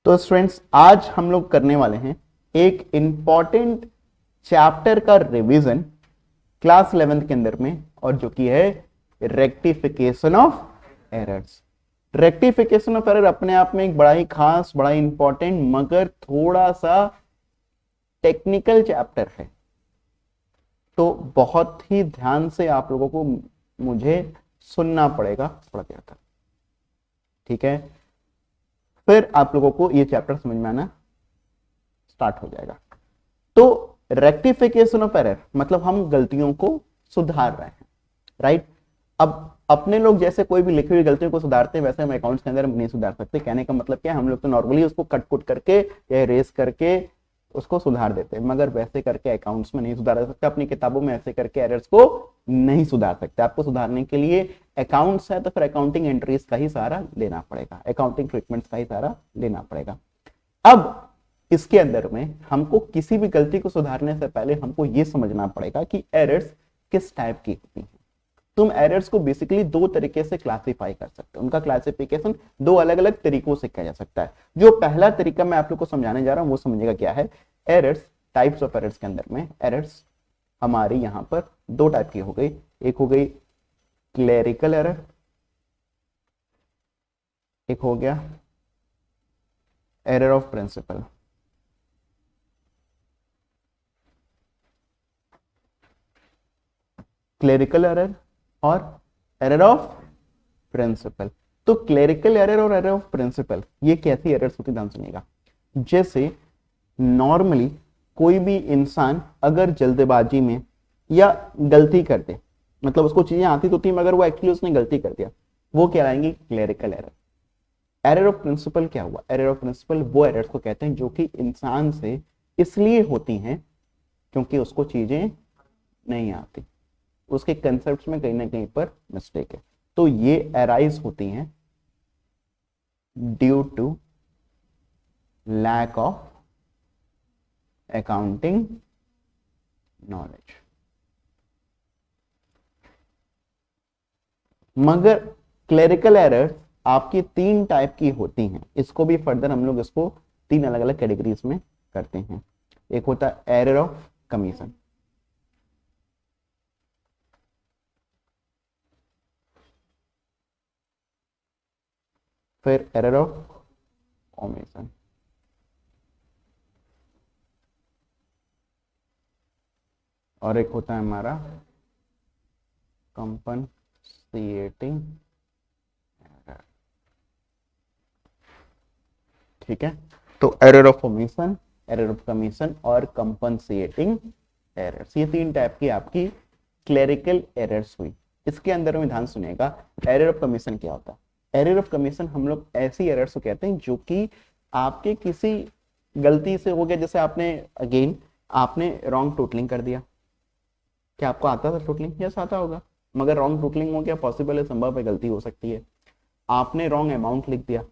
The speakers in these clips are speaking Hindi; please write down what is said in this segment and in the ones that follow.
तो स्टूडेंट्स आज हम लोग करने वाले हैं एक इंपॉर्टेंट चैप्टर का रिवीजन क्लास 11th के अंदर में, और जो कि है rectification of errors. Rectification of error अपने आप में एक बड़ा ही खास, बड़ा ही इंपॉर्टेंट मगर थोड़ा सा टेक्निकल चैप्टर है, तो बहुत ही ध्यान से आप लोगों को मुझे सुनना पड़ेगा थोड़ा देर तक, ठीक है? फिर आप लोगों को ये चैप्टर समझ में आना स्टार्ट हो जाएगा। तो रेक्टिफिकेशन ऑफ एरर मतलब हम गलतियों को सुधार रहे हैं, राइट? अब अपने लोग जैसे कोई भी लिखी हुई गलतियों को सुधारते हैं, वैसे हम अकाउंट्स के अंदर नहीं सुधार सकते। कहने का मतलब क्या है, हम लोग तो नॉर्मली उसको कट कुट करके या इरेज करके उसको सुधार देते हैं, मगर वैसे करके अकाउंट्स में नहीं सुधार सकते। अपनी किताबों में ऐसे करके एरर्स को नहीं सुधार सकते। आपको सुधारने के लिए अकाउंट्स है तो फिर अकाउंटिंग एंट्रीज का ही सहारा लेना पड़ेगा, अकाउंटिंग ट्रीटमेंट्स का ही सहारा लेना पड़ेगा। अब इसके अंदर में हमको किसी भी गलती को सुधारने से पहले हमको यह समझना पड़ेगा कि एरर्स किस टाइप की होती हैं। तुम एरर्स को बेसिकली दो तरीके से क्लासिफाई कर सकते हो। उनका क्लासिफिकेशन दो अलग अलग तरीकों से किया जा सकता है। जो पहला तरीका मैं आप लोग को समझाने जा रहा हूं वो समझिएगा क्या है। एरर्स, टाइप्स ऑफ एरर्स के अंदर में एरर्स हमारी यहां पर दो टाइप की हो गई। एक हो गई क्लेरिकल एरर, एक हो गया error of principle. Clerical error और एरर ऑफ प्रिंसिपल। तो क्लेरिकल एरर और एरर ऑफ प्रिंसिपल ये कैसी एरर्स होती है, ध्यान सुनिएगा। जैसे नॉर्मली कोई भी इंसान अगर जल्दबाजी में या गलती कर दे, मतलब उसको चीजें आती तो थी मगर वो एक्चुअली उसने गलती कर दिया, वो कहलाएंगी clerical error. Error of principle क्या हुआ? एरर ऑफ प्रिंसिपल वो एरर्स को कहते हैं जो कि इंसान से इसलिए होती हैं क्योंकि उसको चीजें नहीं आती, उसके कंसेप्ट में कहीं ना कहीं पर मिस्टेक है। तो ये अराइज होती हैं due to lack of accounting knowledge. मगर क्लेरिकल एरर्स आपकी तीन टाइप की होती हैं। इसको भी फर्दर हम लोग इसको तीन अलग अलग कैटेगरीज में करते हैं। एक होता है एरर ऑफ कमीशन, फिर एरर ऑफ ओमिशन, और एक होता है हमारा कंपनसेटिंग एरर। ठीक है, तो error of omission, error of commission और कंपनसेटिंग एरर्स, ये तीन टाइप की आपकी क्लेरिकल एरर्स हुई। इसके अंदर में ध्यान सुनिएगा, एरर ऑफ कमीशन क्या होता है? एरर ऑफ कमीशन हम लोग ऐसी एरर्स को कहते हैं जो कि आपके किसी गलती से हो गया। जैसे आपने रॉन्ग टोटलिंग कर दिया। क्या आपको आता था टोटलिंग? यस आता होगा, मगर रॉन्ग टोटलिंग हो गया, पॉसिबल है, संभव है, गलती हो सकती है। आपने रॉन्ग अमाउंट लिख दिया,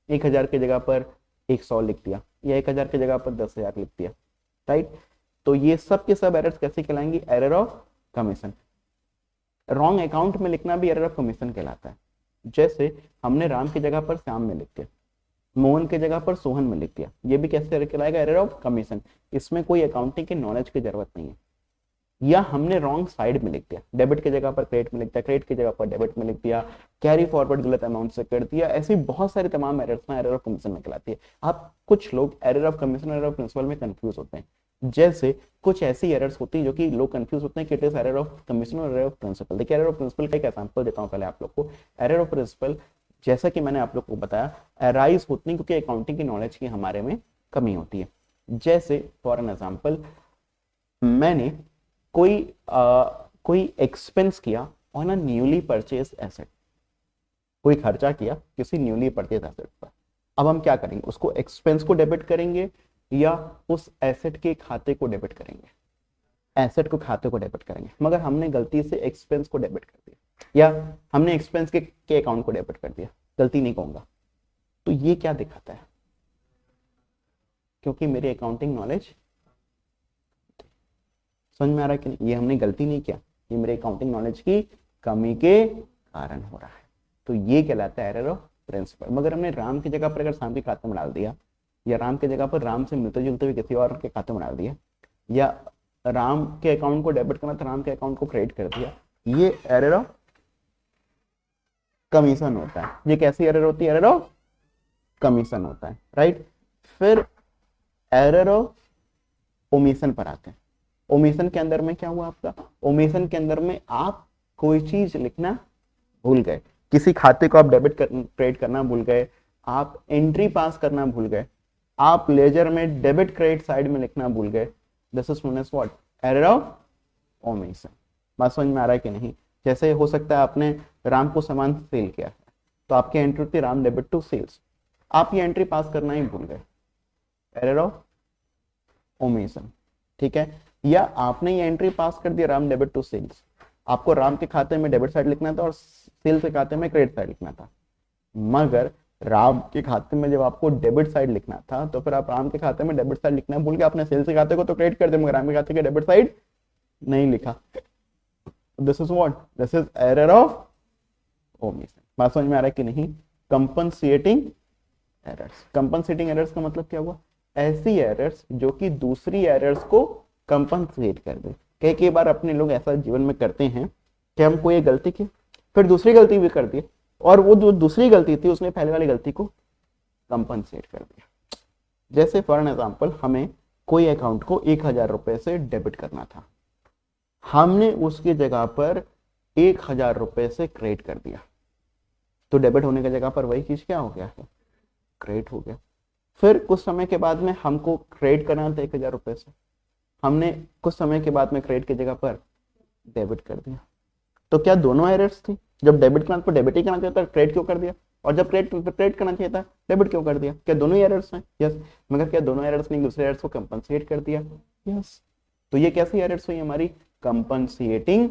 1000 की जगह पर 100 लिख दिया, या 1000 की जगह पर 10,000 लिख दिया, राइट? तो ये सब के सब एरर्स कैसे कहलाएंगी? Error of commission. Wrong account में लिखना भी एरर ऑफ कमीशन कहलाता है। जैसे हमने राम की जगह पर श्याम में लिख दिया, मोहन की जगह पर सोहन में लिख दिया, ये भी कैसे एरर कहलाएगा? Error of commission. इसमें कोई अकाउंटिंग की नॉलेज की जरूरत नहीं है। या हमने रॉन्ग साइड में लिख दिया, डेबिट की जगह पर क्रेडिट में लिख दिया, क्रेडिट की जगह पर डेबिट में लिख दिया, कैरी फॉरवर्ड गलत अमाउंट से कर दिया, ऐसी बहुत सारी तमाम एरर्स एरर ऑफ कमीशन में कहलाती है। आप कुछ लोग एरर ऑफ कमीशन और एरर ऑफ प्रिंसिपल में कंफ्यूज होते हैं। जैसे कुछ ऐसी एरर्स होती है जो कि लोग कंफ्यूज होते हैं कि it is error of commission और एरर ऑफ प्रिंसिपल। देखिए, एरर ऑफ प्रिंसिपल का एक एग्जांपल देता हूं पहले आप लोग को। एरर ऑफ प्रिंसिपल जैसा कि मैंने आप लोग को बताया अराइज होती है क्योंकि अकाउंटिंग की नॉलेज की हमारे में कमी होती है। जैसे फॉर एन एग्जांपल, मैंने कोई एक्सपेंस किया on a newly purchase asset, कोई खर्चा किया किसी न्यूली परचेज एसेट पर। अब हम क्या करेंगे? उसको एक्सपेंस को डेबिट करेंगे या उस एसेट के खाते को डेबिट करेंगे? एसेट को खाते को डेबिट करेंगे, मगर हमने गलती से एक्सपेंस को डेबिट कर दिया या हमने एक्सपेंस के अकाउंट को डेबिट कर दिया, गलती नहीं कहूंगा। तो ये क्या दिखाता है? क्योंकि मेरी अकाउंटिंग नॉलेज, समझ में आ रहा है कि नहीं? ये हमने गलती नहीं किया, ये मेरे अकाउंटिंग नॉलेज की कमी के कारण हो रहा है। तो ये कहलाता है एरर ऑफ प्रिंसिपल। मगर हमने राम की जगह पर अगर शाम के खाते में डाल दिया या राम की जगह पर राम से मिलते जुलते हुए किसी और के खाते में डाल दिया, या राम के अकाउंट को डेबिट करना था, राम के अकाउंट को क्रेडिट कर दिया, ये एरर ऑफ कमीशन होता है। ये कैसी एरर होती है? एरर ऑफ कमीशन होता है, राइट। फिर एरर ऑफ ओमिशन पर आते हैं। ओमिशन के अंदर में क्या हुआ आपका? ओमिशन के अंदर में आप कोई चीज लिखना भूल गए, किसी खाते को आप डेबिट क्रेडिट करना भूल गए, आप एंट्री पास करना भूल गए, आप लेजर में डेबिट क्रेडिट साइड में लिखना भूल गए। This is known as what? Error of omission. बात समझ में आ रहा है कि नहीं? जैसे हो सकता है आपने राम को सामान सेल किया है, तो आपकी एंट्री होती है राम डेबिट टू सेल्स, आप ये एंट्री पास करना ही भूल गए, एरर ऑफ ओमिशन, ठीक है। या आपने ये एंट्री पास कर दिया राम डेबिट टू सेल्स, आपको राम के खाते में डेबिट साइड लिखना था और सेल्स के खाते में क्रेडिट साइड लिखना था, मगर राम के खाते में जब आपको डेबिट साइड लिखना था तो फिर आप राम के खाते में डेबिट साइड लिखना भूल गए, आपने सेल्स के खाते को तो क्रेडिट कर दिया मगर राम के खाते के डेबिट साइड नहीं लिखा। This is what? This is error of omission. बात समझ में आ रहा है कि नहीं? Compensating errors. कंपनसेटिंग एरर्स का मतलब क्या हुआ? ऐसी एरर्स जो कि दूसरी एरर्स को कंपनसेट कर दे। कई बार अपने लोग ऐसा जीवन में करते हैं कि हम कोई गलती की फिर दूसरी गलती भी कर दी, और वो जो दूसरी गलती थी उसने पहले वाली गलती को कंपनसेट कर दिया। जैसे फॉर एन एग्जाम्पल, हमें कोई अकाउंट को 1000 रुपए से डेबिट करना था, हमने उसकी जगह पर 1000 रुपए से क्रेडिट कर दिया, तो डेबिट होने की जगह पर वही चीज क्या हो गया है? क्रेडिट हो गया। फिर कुछ समय के बाद में हमको क्रेडिट करना था 1000 रुपए से, हमने कुछ समय के बाद में क्रेडिट की जगह पर डेबिट कर दिया। तो क्या दोनों एरर्स थी? जब डेबिट करना तो डेबिट ही करना चाहिए था, क्रेडिट क्यों कर दिया? और जब क्रेडिट करना चाहिए था, डेबिट क्यों कर दिया? क्या दोनों ही एरर्स हैं? यस। मगर क्या दोनों एरर्स ने दूसरे एरर्स को कंपनसेट कर दिया? यस। तो ये कैसी एरर्स हुई हमारी? Compensating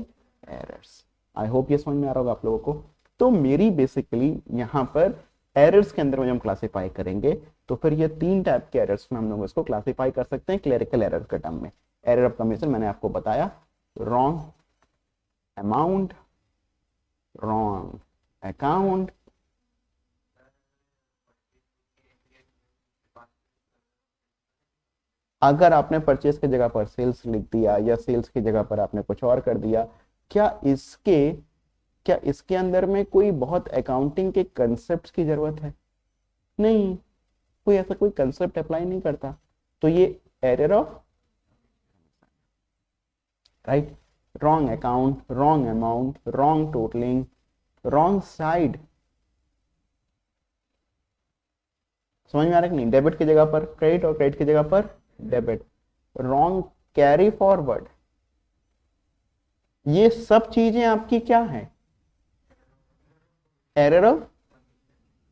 errors. आई होप ये समझ में आ रहा होगा आप लोगों को। तो मेरी बेसिकली यहाँ पर एरर्स के अंदर में हम क्लासीफाई करेंगे तो फिर ये 3 टाइप के एरर्स में हम लोग इसको क्लासीफाई कर सकते हैं क्लेरिकल एरर के टर्म में। एरर ऑफ कमीशन मैंने आपको बताया, रॉन्ग अमाउंट, रॉन्ग अकाउंट, अगर आपने परचेज की जगह पर सेल्स लिख दिया या सेल्स की जगह पर आपने कुछ और कर दिया, क्या इसके अंदर में कोई बहुत अकाउंटिंग के कंसेप्ट की जरूरत है? नहीं, कोई ऐसा कोई कंसेप्ट अप्लाई नहीं करता, तो ये error of right. Wrong account, wrong amount, wrong totalling, wrong side. समझ में आ रहा है कि नहीं? डेबिट की जगह पर क्रेडिट और क्रेडिट की जगह पर डेबिट, रॉन्ग कैरी फॉरवर्ड, ये सब चीजें आपकी क्या है? Error of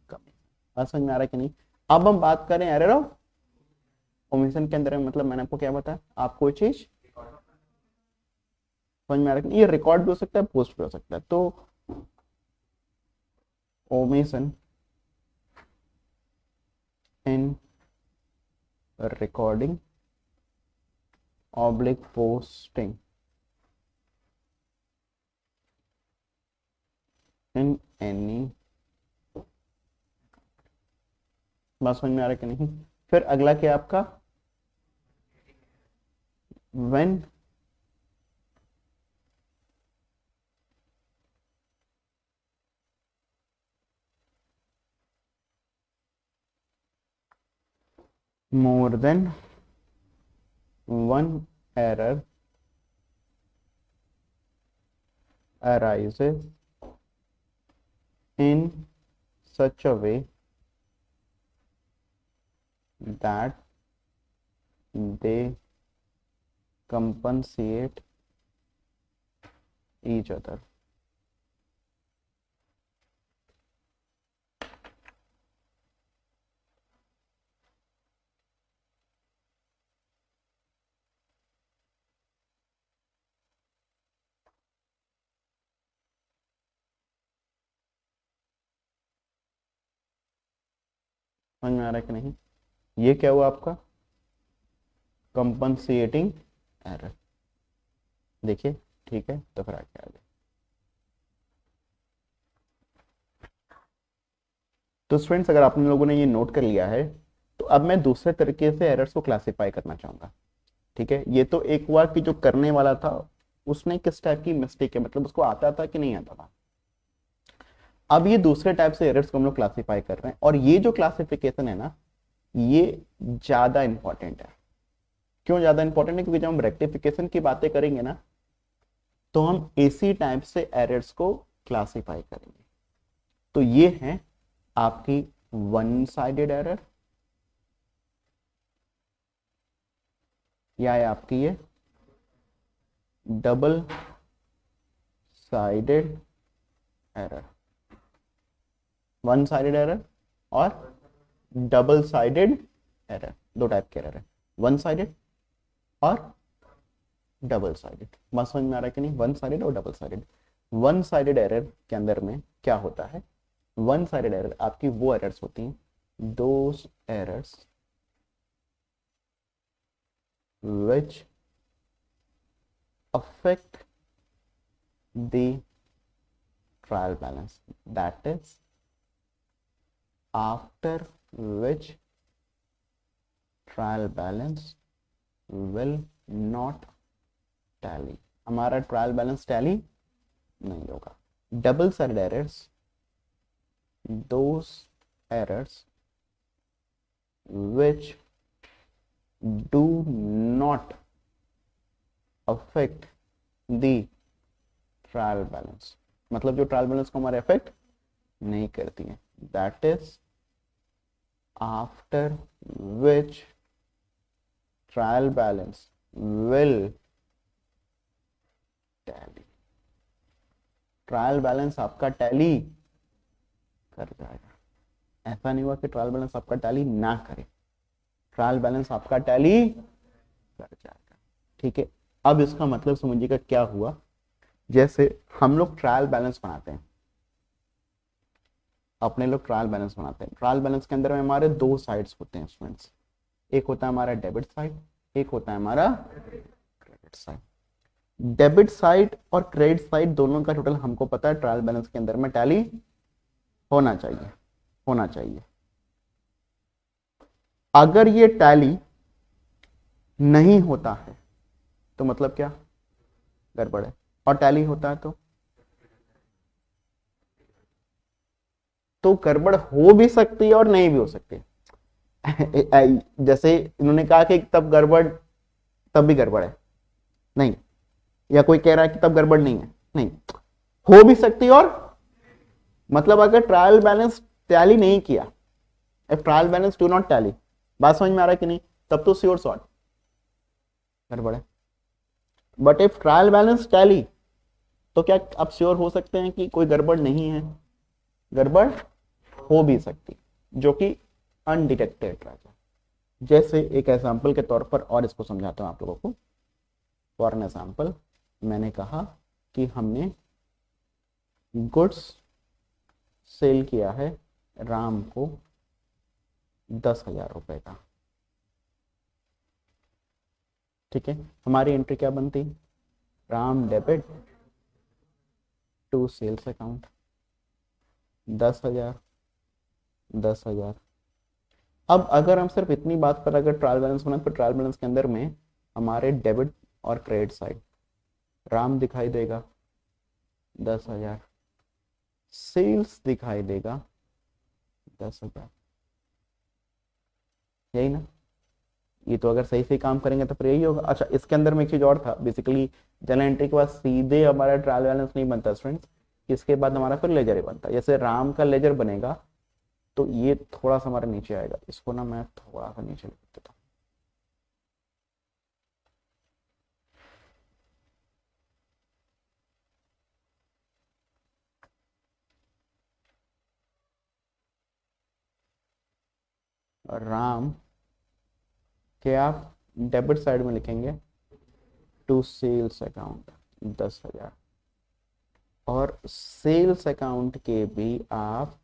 commission. समझ में आ रहा है कि नहीं? अब हम बात करें एरर ऑफ ओमिशन के अंदर में, मतलब मैंने आपको क्या बताया, आप कोई चीज समझ में आ रहा है? ये रिकॉर्ड भी हो सकता है, पोस्ट भी हो सकता है। तो omission in recording oblique posting in any, बात समझ में आ रहा है कि नहीं? फिर अगला क्या आपका? When more than one error arises in such a way that they compensate each other. समझ में आ रहा है कि नहीं? ये क्या हुआ आपका? Compensating error. देखिए, ठीक है, तो फिर आगे आगे। तो स्टूडेंट्स, अगर आप लोगों ने ये नोट कर लिया है तो अब मैं दूसरे तरीके से एरर्स को क्लासिफाई करना चाहूंगा। ठीक है, ये तो एक हुआ कि जो करने वाला था उसने किस टाइप की मिस्टेक है, मतलब उसको आता था कि नहीं आता था। अब ये दूसरे टाइप से एरर्स को हम लोग क्लासिफाई कर रहे हैं, और ये जो क्लासिफिकेशन है ना, ये ज्यादा इंपॉर्टेंट है। क्यों ज्यादा इंपॉर्टेंट है? क्योंकि जब हम रेक्टिफिकेशन की बातें करेंगे ना, तो हम इसी टाइप से एरर्स को क्लासिफाई करेंगे। तो ये है आपकी वन साइडेड एरर, या है आपकी ये double sided error. One sided error और डबल साइडेड एरर, दो टाइप के एरर है, वन साइडेड और डबल साइडेड। बात समझ में आ रहा है कि नहीं? वन साइडेड और double sided. One sided error के अंदर में क्या होता है? वन साइडेड एरर आपकी वो एरर्स होती हैं, those errors which affect the trial balance, that is after which trial balance will not tally। हमारा ट्रायल बैलेंस टैली नहीं होगा। Double sided errors, those errors which do not affect the trial balance, मतलब जो ट्रायल बैलेंस को हमारे अफेक्ट नहीं करती हैं, that is after which trial balance will tally। Trial balance आपका टैली कर जाएगा। ऐसा नहीं हुआ कि ट्रायल बैलेंस आपका टैली ना करे, ट्रायल बैलेंस आपका टैली कर जाएगा। ठीक है, अब इसका मतलब समझिएगा क्या हुआ। जैसे हम लोग ट्रायल बैलेंस बनाते हैं, अपने लोग ट्रायल बैलेंस बनाते हैं। ट्रायल बैलेंस के अंदर में हमारे दो साइड्स होते हैं स्टूडेंट्स, एक होता है हमारा डेबिट साइड, एक होता है हमारा क्रेडिट साइड। डेबिट साइड और क्रेडिट साइड दोनों का टोटल हमको पता है ट्रायल बैलेंस के अंदर में टैली होना चाहिए, होना चाहिए। अगर ये टैली नहीं होता है तो मतलब क्या? गड़बड़ है। और टैली होता है तो गड़बड़ हो भी सकती है और नहीं भी हो सकती है। जैसे इन्होंने कहा कि तब गड़बड़, तब भी गड़बड़ है नहीं, या कोई कह रहा है कि तब गड़बड़ नहीं है, नहीं, हो भी सकती है। और मतलब अगर ट्रायल बैलेंस टैली नहीं किया, if trial balance do not tally, बात समझ में आ रहा है कि नहीं? तब तो श्योर शॉट गड़बड़ है। But if trial balance tally, तो क्या आप श्योर हो सकते हैं कि कोई गड़बड़ नहीं है? गड़बड़ हो भी सकती, जो कि अनडिटेक्टेड रह जाए। जैसे एक एग्जांपल के तौर पर और इसको समझाता हूं आप लोगों को। फॉर एन एग्जांपल, मैंने कहा कि हमने गुड्स सेल किया है राम को 10,000 रुपए का। ठीक है, हमारी एंट्री क्या बनती? Ram debit to sales account 10,000 10,000। अब अगर हम सिर्फ इतनी बात पर अगर ट्रायल बैलेंस बना, तो ट्रायल बैलेंस के अंदर में हमारे डेबिट और क्रेडिट साइड, राम दिखाई देगा 10,000, सेल्स दिखाई देगा 10,000, यही ना? ये तो अगर सही से काम करेंगे तो फिर यही होगा। अच्छा, इसके अंदर में एक चीज और था, बेसिकली जनरल एंट्री के बाद सीधे हमारा ट्रायल बैलेंस नहीं बनता स्टूडेंट्स, इसके बाद हमारा फिर लेजर ही बनता है। जैसे राम का लेजर बनेगा तो ये थोड़ा सा हमारे नीचे आएगा, इसको ना मैं थोड़ा सा नीचे लिख देता हूँ। राम के आप डेबिट साइड में लिखेंगे टू सेल्स अकाउंट 10,000, और सेल्स अकाउंट के भी आप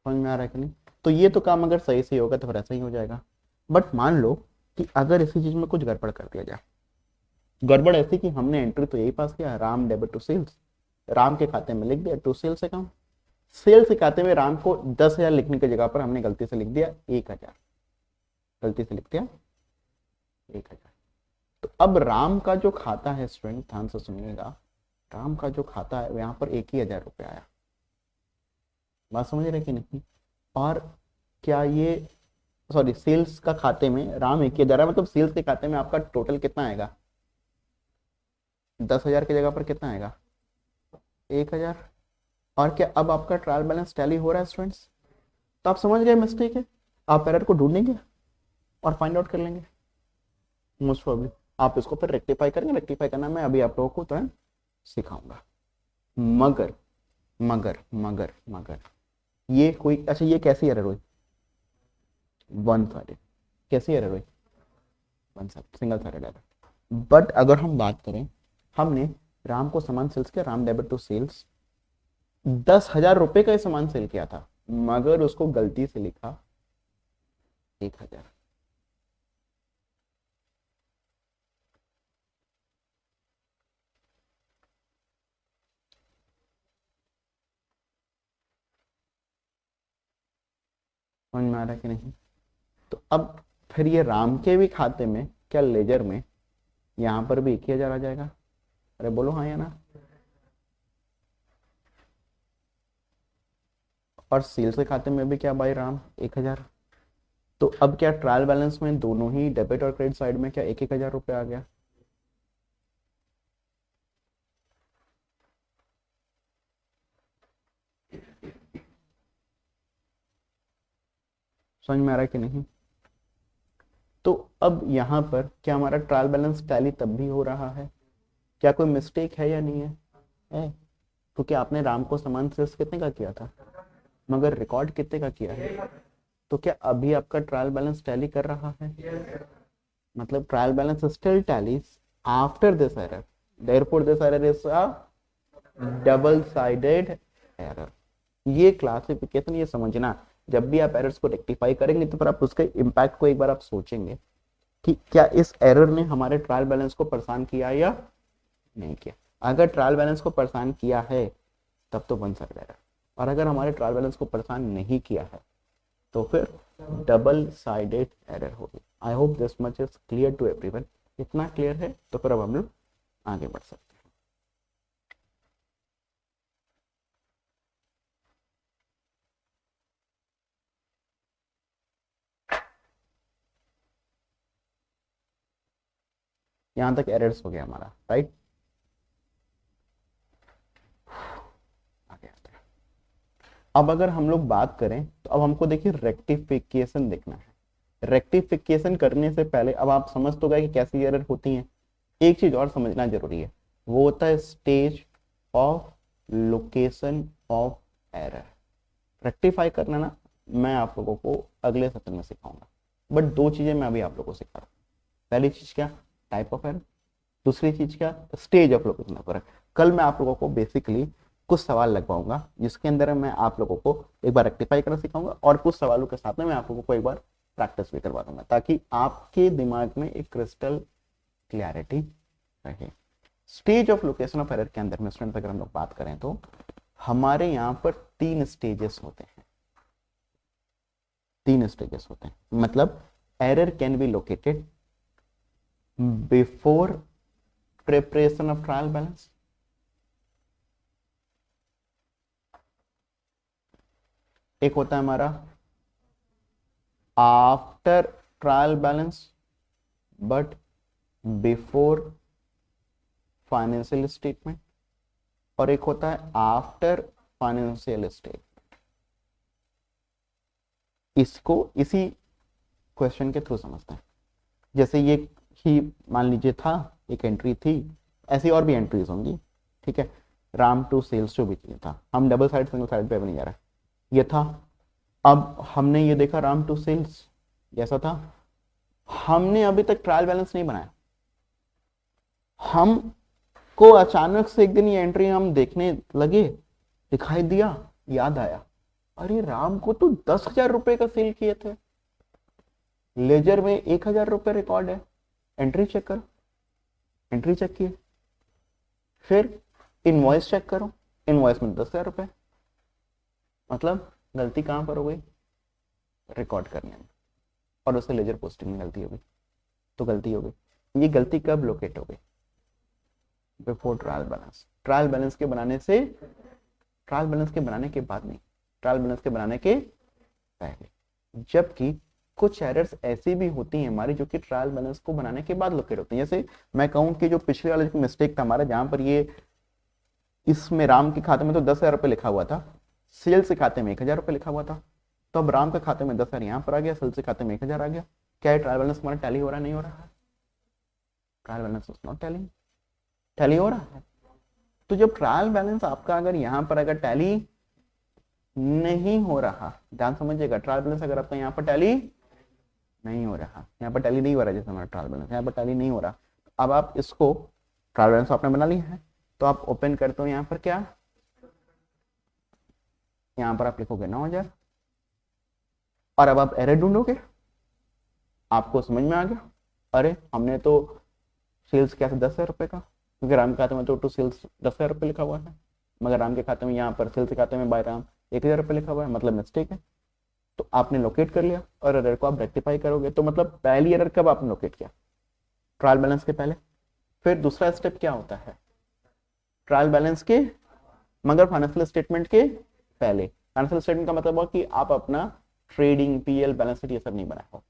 समझ में आ रहा है कि नहीं? तो ये तो काम अगर सही से होगा तो फिर ऐसा ही हो जाएगा। बट मान लो कि अगर इसी चीज में कुछ गड़बड़ कर दिया जाए, गड़बड़ ऐसी कि हमने एंट्री तो यही पास किया, Ram debit to sales, Ram के खाते में लिख दिया टू सेल्स अकाउंट। सेल्स के खाते में राम को 10,000 लिखने की जगह पर हमने गलती से लिख दिया 1,000, गलती से लिख दिया 1,000। तो अब राम का जो खाता है स्टूडेंट, ध्यान से सुनिएगा, राम का जो खाता है यहाँ पर 1,000 रुपये आया। बात समझ रहे कि नहीं? और क्या ये सॉरी सेल्स का खाते में राम 1,000 है, मतलब सेल्स के खाते में आपका टोटल कितना आएगा? 10,000 की जगह पर कितना आएगा? 1,000। और क्या अब आपका ट्रायल बैलेंस टैली हो रहा है स्टूडेंट्स? तो आप समझ गए मिस्टेक है, आप एरर को ढूंढेंगे और फाइंड आउट कर लेंगे। मोस्ट प्रॉब्ली आप इसको फिर रेक्टिफाई करेंगे। रेक्टिफाई करना मैं अभी आप लोगों को तो सिखाऊंगा। मगर मगर मगर मगर ये कोई, अच्छा ये कैसी एरर हुई? One sided. कैसी एरर हुई? One side single sided error. But अगर हम बात करें, हमने राम को सामान सेल्स किया, राम डेबिट टू सेल्स, 10,000 रुपए का सामान सेल किया था, मगर उसको गलती से लिखा 1,000। समझ में आ रहा है कि नहीं? तो अब फिर ये राम के भी खाते में क्या लेजर में यहां पर भी 1,000 आ जाएगा? अरे बोलो हाँ या ना? और सेल्स के खाते में भी क्या भाई राम 1,000। तो अब क्या ट्रायल बैलेंस में दोनों ही डेबिट और क्रेडिट साइड में क्या 1,000 रुपये आ गया? समझ में आ रहा है कि नहीं? तो अब यहाँ पर क्या हमारा ट्रायल बैलेंस टैली तब भी हो रहा है? क्या कोई मिस्टेक है या नहीं है? है। क्योंकि आपने राम को सामान सेल्स कितने का किया था, मगर रिकॉर्ड कितने का किया है? तो क्या अभी आपका ट्रायल बैलेंस टैली कर रहा है? मतलब trial balance still tallies after this error, therefore this error is a double sided error. ये क्लासिफिकेशन ये समझना, जब भी आप एरर्स को रेक्टिफाई करेंगे तो फिर आप उसके इम्पैक्ट को एक बार आप सोचेंगे कि क्या इस एरर ने हमारे ट्रायल बैलेंस को परेशान किया या नहीं किया। अगर ट्रायल बैलेंस को परेशान किया है तब तो वन साइड एरर, और अगर हमारे ट्रायल बैलेंस को परेशान नहीं किया है तो फिर डबल साइडेड एरर होगी। I hope this much is clear to everyone. इतना क्लियर है तो फिर अब हम लोग आगे बढ़ सकते हैं। यहां तक एरर्स हो गया हमारा, राइट? आगे आते हैं। अब अगर हम लोग बात करें तो अब हमको देखिए रेक्टिफिकेशन देखना है। रेक्टिफिकेशन करने से पहले अब आप समझ तो गए कि कैसी एरर होती हैं। एक चीज और समझना जरूरी है, वो होता है stage of location of error. Rectify करना ना मैं आप लोगों को अगले सत्र में सिखाऊंगा, बट दो चीजें मैं अभी आप लोगों को सिखा रहा हूँ। पहली चीज क्या? Type of error. दूसरी चीज क्या? Stage of location of error. कल मैं आप लोगों को बेसिकली कुछ सवाल लगवाऊंगा जिसके अंदर मैं आप लोगों को एक बार रेक्टिफाई करना सिखाऊंगा, और कुछ सवालों के साथ में मैं आप लोगों को एक बार प्रैक्टिस भी करवा दूंगा, ताकि आपके दिमाग में एक क्रिस्टल क्लैरिटी रहे। Stage of location of error के अंदर में स्टूडेंट अगर हम लोग बात करें तो हमारे यहाँ पर 3 स्टेजेस होते हैं। 3 स्टेजेस होते हैं, मतलब error can be located before preparation of trial balance, एक होता है हमारा after trial balance but before financial statement, और एक होता है आफ्टर फाइनेंशियल स्टेटमेंट। इसको इसी क्वेश्चन के थ्रू समझते हैं। जैसे ये ही मान लीजिए था, एक एंट्री थी, ऐसी और भी एंट्रीज होंगी, ठीक है। राम टू सेल्स जो भी चीज था, हम डबल साइड सिंगल साइड पे नहीं जा रहा, ये था। अब हमने ये देखा राम टू सेल्स जैसा था, हमने अभी तक ट्रायल बैलेंस नहीं बनाया। हम को अचानक से एक दिन ये एंट्री हम देखने लगे, दिखाई दिया, याद आया, अरे राम को तो 10,000 रुपए का सेल किए थे, लेजर में 1,000 रुपए रिकॉर्ड है, एंट्री चेक कर, एंट्री चेक किए, फिर इनवॉइस चेक करो, इनवॉइस में 10,000 रुपये, मतलब गलती कहाँ पर हो गई, रिकॉर्ड करने में, और उससे लेजर पोस्टिंग में गलती हो गई, तो गलती हो गई। ये गलती कब लोकेट हो गई, before trial balance. Trial balance के बनाने से, ट्रायल बैलेंस के बनाने के बाद नहीं, ट्रायल बैलेंस के बनाने के पहले। जबकि कुछ एरर्स ऐसी भी होती हैं हमारी जो कि ट्रायल बैलेंस को बनाने के बाद लोकेट होती हैं। जैसे मैं कहूँ कि जो पिछले वाले जो मिस्टेक था हमारा, जहां पर ये इसमें राम के खाते में तो 10,000 रुपये लिखा हुआ था, सेल्स के खाते में 1,000 रुपये लिखा हुआ था, तो अब राम के खाते में 10,000 यहाँ पर आ गया, सेल्स के खाते में 1,000 आ गया। क्या है, ट्रायल बैलेंस हमारा टैली हो रहा है, नहीं हो रहा है? Trial balance is not tally, tally हो रहा है। तो जब ट्रायल बैलेंस आपका अगर यहाँ पर अगर टैली नहीं हो रहा, ध्यान समझिएगा, ट्रायल बैलेंस अगर आपका यहाँ पर टैली नहीं हो रहा, यहाँ पर टैली नहीं हो रहा, जैसे हमारा ट्रायल बैलेंस यहाँ पर टैली नहीं हो रहा, अब आप इसको, ट्रायल बैलेंस आपने बना लिया है, तो आप ओपन करते हो यहाँ पर, क्या यहाँ पर आप लिखोगे 9,000, और अब आप एरर ढूंढोगे, आपको समझ में आ गया, अरे हमने तो सेल्स किया था 10,000 रुपये का, क्योंकि राम के खाते में तो सेल्स 10,000 रुपये लिखा हुआ है, मगर राम के खाते में यहाँ पर सेल्स के खाते में बाय राम 1,000 रुपये लिखा हुआ है, मतलब मिस्टेक है। तो आपने लोकेट कर लिया और एरर को आप रेक्टिफाई करोगे। तो मतलब पहली एरर कब आपने लोकेट किया, ट्रायल बैलेंस के पहले। फिर दूसरा स्टेप क्या होता है, ट्रायल बैलेंस के मगर फाइनेंशियल स्टेटमेंट के पहले। फाइनेंशियल स्टेटमेंट का मतलब हुआ कि आप अपना ट्रेडिंग, पीएल, बैलेंस शीट ये सब नहीं बनाया हो।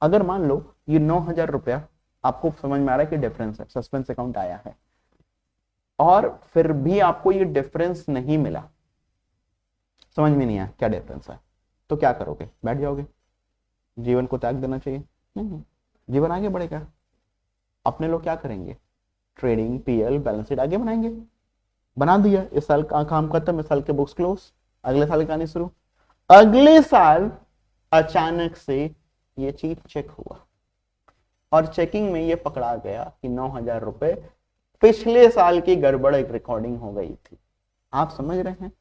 अगर मान लो ये 9,000 रुपया आपको समझ में आ रहा है कि डिफरेंस है, सस्पेंस अकाउंट आया है, और फिर भी आपको ये डिफरेंस नहीं मिला, समझ में नहीं आया क्या डिफरेंस है, तो क्या करोगे, बैठ जाओगे, जीवन को त्याग देना चाहिए? नहीं, जीवन आगे बढ़ेगा। अपने लोग क्या करेंगे, ट्रेडिंग, पीएल, बैलेंस शीट आगे बनाएंगे। बना दिया, इस साल का काम खत्म, इस साल के बुक्स क्लोज, अगले साल की कहानी शुरू। अगले साल अचानक से ये चीज चेक हुआ और चेकिंग में ये पकड़ा गया कि 9,000 रुपए पिछले साल की गड़बड़ एक रिकॉर्डिंग हो गई थी। आप समझ रहे हैं,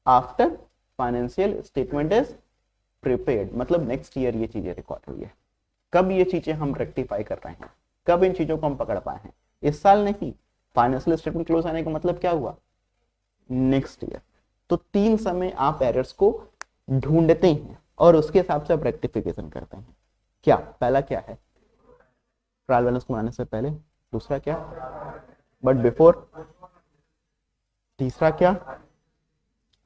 after financial statement is prepared, मतलब नेक्स्ट ईयर ये चीजें रिकॉर्ड हुई है। कब ये चीजें हम रेक्टिफाई कर रहे हैं, कब इन चीजों को हम पकड़ पाए हैं, इस साल नहीं। फाइनेंशियल स्टेटमेंट क्लोज आने का मतलब क्या हुआ, नेक्स्ट ईयर। तो 3 समय आप एरर्स को ढूंढते हैं और उसके हिसाब से आप रेक्टिफिकेशन करते हैं। क्या पहला क्या है, ट्रायल बैलेंस को बनाने से पहले। दूसरा क्या, बट बिफोर। तीसरा क्या,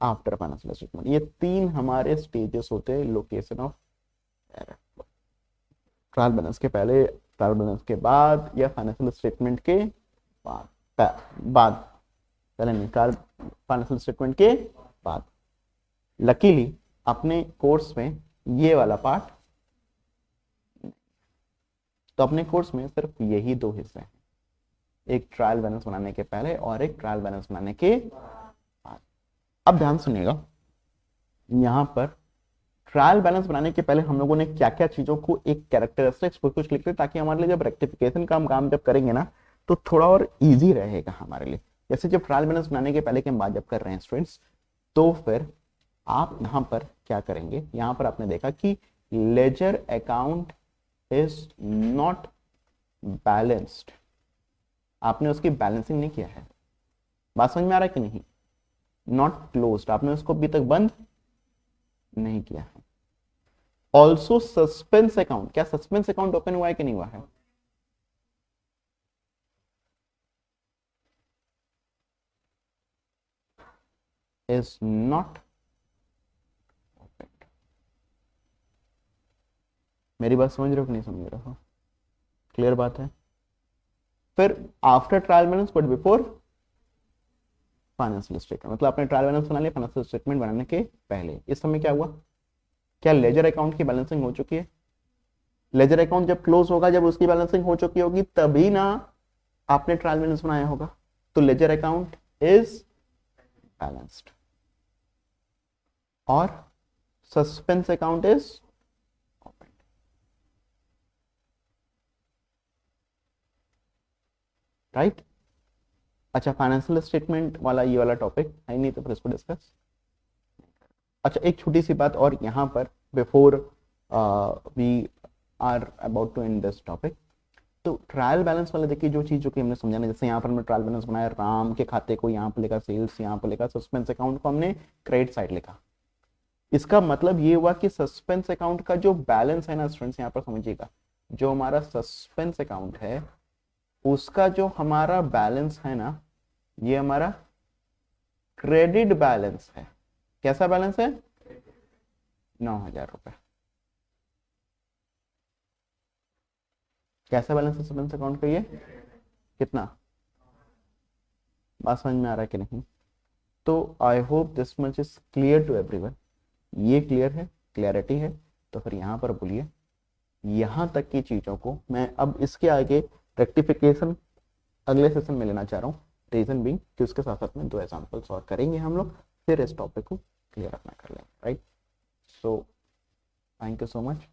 आफ्टर फाइनेंशियल स्टेटमेंट। ये 3 हमारे स्टेजेस होते हैं location of error. Trial balance के पहले, ट्रायल बैलेंस के बाद, या फाइनेंशियल स्टेटमेंट के बाद। पहले नहीं, ट्रायल फाइनेंशियल स्टेटमेंट के बाद। लकीली अपने कोर्स में ये वाला पार्ट, तो अपने कोर्स में सिर्फ यही 2 हिस्से हैं, एक ट्रायल बैलेंस बनाने के पहले और एक ट्रायल बैलेंस बनाने के बाद। अब ध्यान सुनिएगा, यहां पर ट्रायल बैलेंस बनाने के पहले हम लोगों ने क्या क्या चीजों को, एक कैरेक्टरिस्टिक्स कुछ लिख लिया, ताकि हमारे लिए जब रेक्टिफिकेशन का हम काम जब करेंगे ना, तो थोड़ा और इजी रहेगा हमारे लिए। जैसे जब ट्रायल बैलेंस बनाने के पहले की हम बात जब कर रहे हैं स्टूडेंट्स, तो फिर आप यहाँ पर क्या करेंगे, यहाँ पर आपने देखा कि ledger account is not balanced, आपने उसकी बैलेंसिंग नहीं किया है। बात समझ में आ रहा है कि नहीं, नॉट क्लोज्ड, आपने उसको अभी तक बंद नहीं किया है। ऑल्सो सस्पेंस अकाउंट, क्या सस्पेंस अकाउंट ओपन हुआ है कि नहीं हुआ है, इज नॉट ओपन। मेरी बात समझ रहे हो कि नहीं समझ रहे हो, क्लियर बात है। फिर after trial balance but before financial statement, मतलब आपने ट्रायल बैलेंस बना लिया फाइनेंशियल स्टेटमेंट बनाने के पहले। इस समय क्या हुआ, क्या लेजर अकाउंट की बैलेंसिंग हो चुकी है। लेजर अकाउंट जब क्लोज होगा, जब उसकी बैलेंसिंग हो चुकी होगी, तभी ना आपने ट्रायल बैलेंस बनाया होगा। तो लेजर अकाउंट इज बैलेंस्ड और suspense account is open, right. अच्छा, फाइनेंशियल स्टेटमेंट वाला ये वाला टॉपिक है नहीं, तो फिर इसको डिस्कस। अच्छा, एक छोटी सी बात और यहाँ पर, before we are about to end this topic, तो ट्रायल बैलेंस वाले देखिए जो चीज जो कि हमने समझा ना, जैसे यहाँ पर हमने ट्रायल बैलेंस बनाया, राम के खाते को यहाँ पर लिखा सेल्स, यहाँ पर लिखा सस्पेंस अकाउंट को हमने क्रेडिट साइड लिखा। इसका मतलब ये हुआ कि सस्पेंस अकाउंट का जो बैलेंस है ना स्टूडेंट्स, यहाँ पर समझिएगा, जो हमारा सस्पेंस अकाउंट है उसका जो हमारा बैलेंस है ना, ये हमारा क्रेडिट बैलेंस है। कैसा बैलेंस है? 9,000 रुपए। कैसा बैलेंस है सस्पेंस अकाउंट का? ये कितना? बात समझ में आ रहा है कि नहीं? तो I hope this much is clear to everyone. ये क्लियर है, क्लैरिटी है? तो फिर यहाँ पर बोलिए, यहाँ तक की चीजों को मैं अब इसके आगे रेक्टिफिकेशन अगले सेशन में लेना चाह रहा हूँ। रीजन बीइंग कि उसके साथ साथ में 2 एग्जाम्पल सॉल्व करेंगे हम लोग, फिर इस टॉपिक को क्लियर अपना कर लेंगे, right? So thank you so much.